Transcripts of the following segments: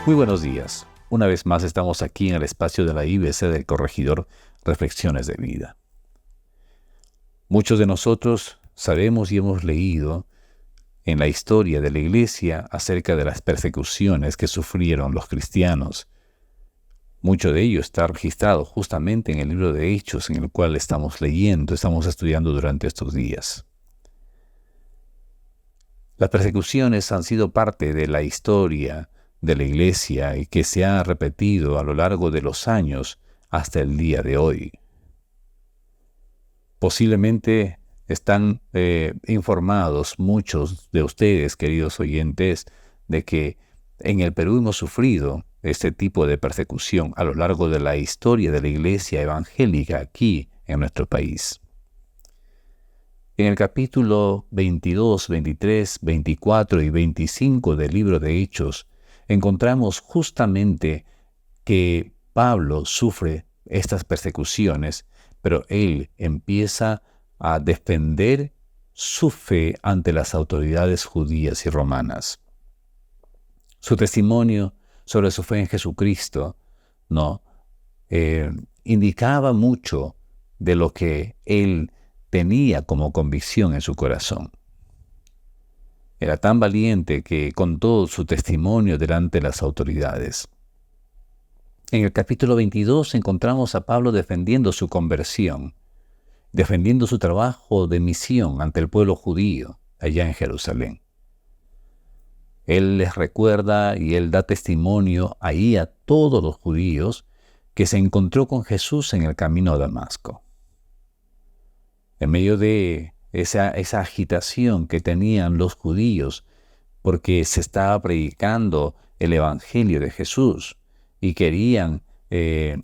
Muy buenos días. Una vez más estamos aquí en el espacio de la IBC del Corregidor Reflexiones de Vida. Muchos de nosotros sabemos y hemos leído en la historia de la Iglesia acerca de las persecuciones que sufrieron los cristianos. Mucho de ello está registrado justamente en el libro de Hechos, en el cual estamos leyendo, estamos estudiando durante estos días. Las persecuciones han sido parte de la historia de la Iglesia y que se ha repetido a lo largo de los años hasta el día de hoy. Posiblemente están informados muchos de ustedes, queridos oyentes, de que en el Perú hemos sufrido este tipo de persecución a lo largo de la historia de la Iglesia evangélica aquí en nuestro país. En el capítulo 22, 23, 24 y 25 del libro de Hechos, encontramos justamente que Pablo sufre estas persecuciones, pero él empieza a defender su fe ante las autoridades judías y romanas. Su testimonio sobre su fe en Jesucristo, indicaba mucho de lo que él tenía como convicción en su corazón. Era tan valiente que contó su testimonio delante de las autoridades. En el capítulo 22 encontramos a Pablo defendiendo su conversión, defendiendo su trabajo de misión ante el pueblo judío allá en Jerusalén. Él les recuerda y él da testimonio ahí a todos los judíos que se encontró con Jesús en el camino a Damasco. En medio de esa agitación que tenían los judíos, porque se estaba predicando el Evangelio de Jesús y querían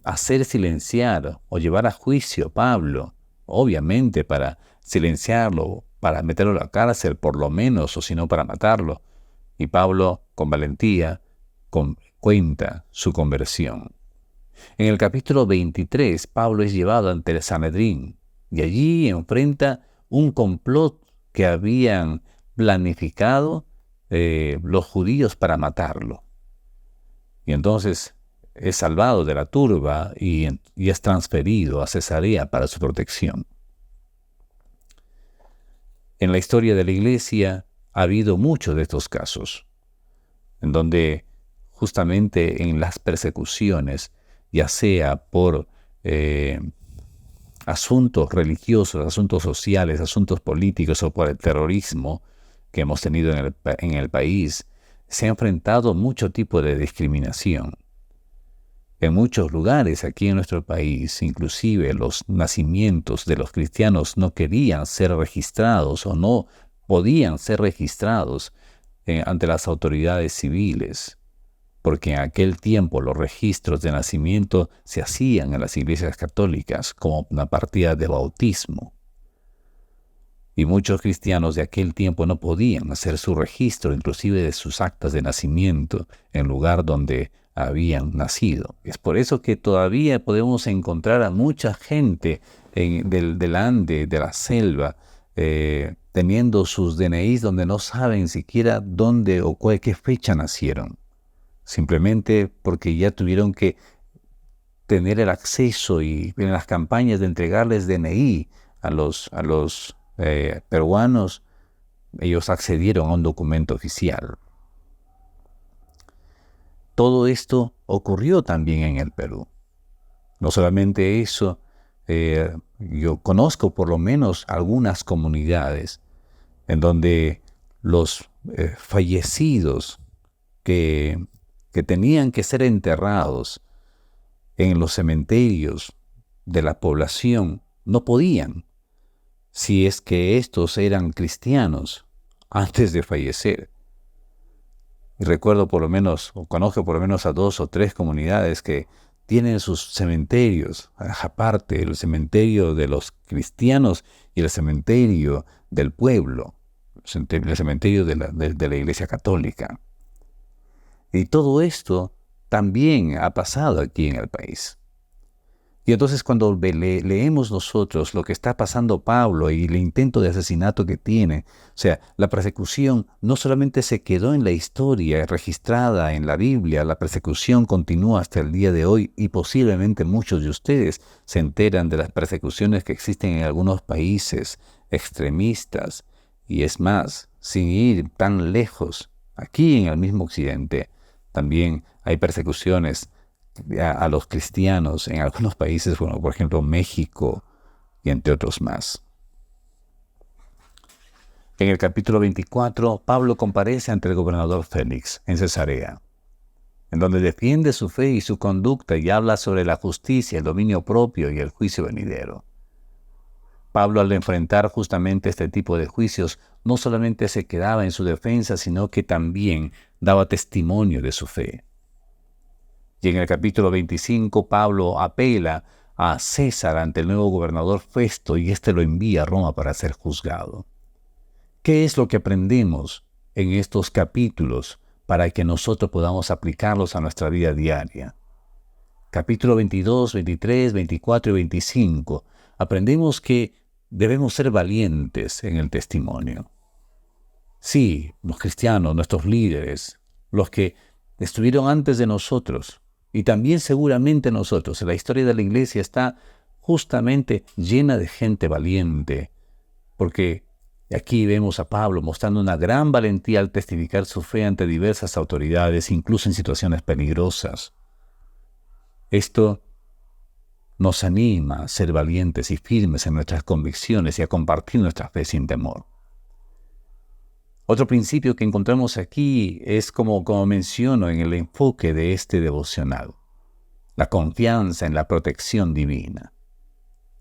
hacer silenciar o llevar a juicio a Pablo, obviamente para silenciarlo, para meterlo a la cárcel por lo menos, o si no para matarlo. Y Pablo, con valentía, cuenta su conversión. En el capítulo 23, Pablo es llevado ante el Sanedrín, y allí enfrenta un complot que habían planificado los judíos para matarlo. Y entonces es salvado de la turba y es transferido a Cesarea para su protección. En la historia de la Iglesia ha habido muchos de estos casos, en donde justamente en las persecuciones, ya sea por asuntos religiosos, asuntos sociales, asuntos políticos o por el terrorismo que hemos tenido en el país, se ha enfrentado mucho tipo de discriminación. En muchos lugares aquí en nuestro país, inclusive los nacimientos de los cristianos no querían ser registrados o no podían ser registrados ante las autoridades civiles, porque en aquel tiempo los registros de nacimiento se hacían en las iglesias católicas como una partida de bautismo. Y muchos cristianos de aquel tiempo no podían hacer su registro, inclusive de sus actas de nacimiento, en el lugar donde habían nacido. Es por eso que todavía podemos encontrar a mucha gente del Ande, de la selva, teniendo sus DNIs donde no saben siquiera dónde o qué fecha nacieron. Simplemente porque ya tuvieron que tener el acceso y en las campañas de entregarles DNI a los peruanos, ellos accedieron a un documento oficial. Todo esto ocurrió también en el Perú. No solamente eso, yo conozco por lo menos algunas comunidades en donde los fallecidos que tenían que ser enterrados en los cementerios de la población no podían, si es que estos eran cristianos antes de fallecer. Y recuerdo conozco por lo menos a 2 o 3 comunidades que tienen sus cementerios, aparte el cementerio de los cristianos y el cementerio del pueblo, el cementerio de la Iglesia Católica. Y todo esto también ha pasado aquí en el país. Y entonces cuando leemos nosotros lo que está pasando Pablo y el intento de asesinato que tiene, o sea, la persecución no solamente se quedó en la historia registrada en la Biblia, la persecución continúa hasta el día de hoy y posiblemente muchos de ustedes se enteran de las persecuciones que existen en algunos países extremistas. Y es más, sin ir tan lejos, aquí en el mismo Occidente, también hay persecuciones a los cristianos en algunos países, bueno, por ejemplo México y entre otros más. En el capítulo 24, Pablo comparece ante el gobernador Félix en Cesarea, en donde defiende su fe y su conducta y habla sobre la justicia, el dominio propio y el juicio venidero. Pablo, al enfrentar justamente este tipo de juicios, no solamente se quedaba en su defensa, sino que también daba testimonio de su fe. Y en el capítulo 25, Pablo apela a César ante el nuevo gobernador Festo y éste lo envía a Roma para ser juzgado. ¿Qué es lo que aprendemos en estos capítulos para que nosotros podamos aplicarlos a nuestra vida diaria? Capítulo 22, 23, 24 y 25. Aprendemos que debemos ser valientes en el testimonio. Sí, los cristianos, nuestros líderes, los que estuvieron antes de nosotros, y también seguramente nosotros, la historia de la iglesia está justamente llena de gente valiente, porque aquí vemos a Pablo mostrando una gran valentía al testificar su fe ante diversas autoridades, incluso en situaciones peligrosas. Esto nos anima a ser valientes y firmes en nuestras convicciones y a compartir nuestra fe sin temor. Otro principio que encontramos aquí es como menciono en el enfoque de este devocional, la confianza en la protección divina.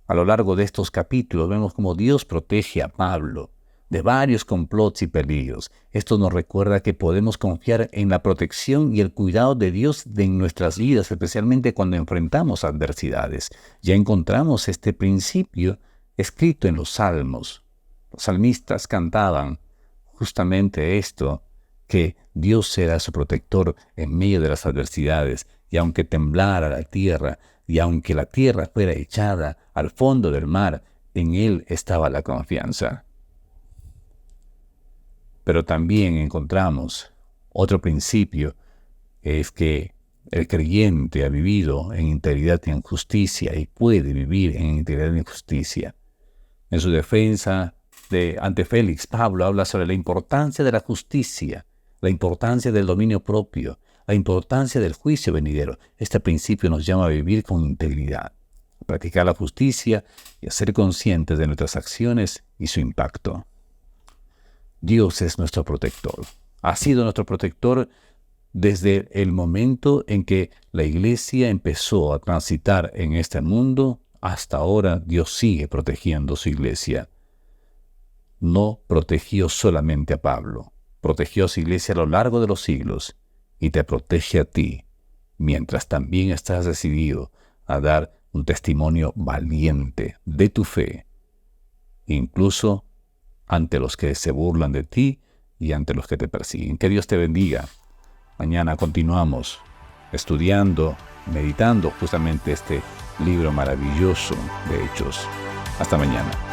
A lo largo de estos capítulos vemos cómo Dios protege a Pablo de varios complots y peligros. Esto nos recuerda que podemos confiar en la protección y el cuidado de Dios en nuestras vidas, especialmente cuando enfrentamos adversidades. Ya encontramos este principio escrito en los Salmos. Los salmistas cantaban justamente esto, que Dios será su protector en medio de las adversidades, y aunque temblara la tierra, y aunque la tierra fuera echada al fondo del mar, en Él estaba la confianza. Pero también encontramos otro principio, es que el creyente ha vivido en integridad y en justicia, y puede vivir en integridad y en justicia. En su defensa ante Félix, Pablo habla sobre la importancia de la justicia, la importancia del dominio propio, la importancia del juicio venidero. Este principio nos llama a vivir con integridad, a practicar la justicia y a ser conscientes de nuestras acciones y su impacto. Dios es nuestro protector. Ha sido nuestro protector desde el momento en que la iglesia empezó a transitar en este mundo. Hasta ahora Dios sigue protegiendo su iglesia. No protegió solamente a Pablo, protegió a su iglesia a lo largo de los siglos y te protege a ti, mientras también estás decidido a dar un testimonio valiente de tu fe, incluso ante los que se burlan de ti y ante los que te persiguen. Que Dios te bendiga. Mañana continuamos estudiando, meditando justamente este libro maravilloso de Hechos. Hasta mañana.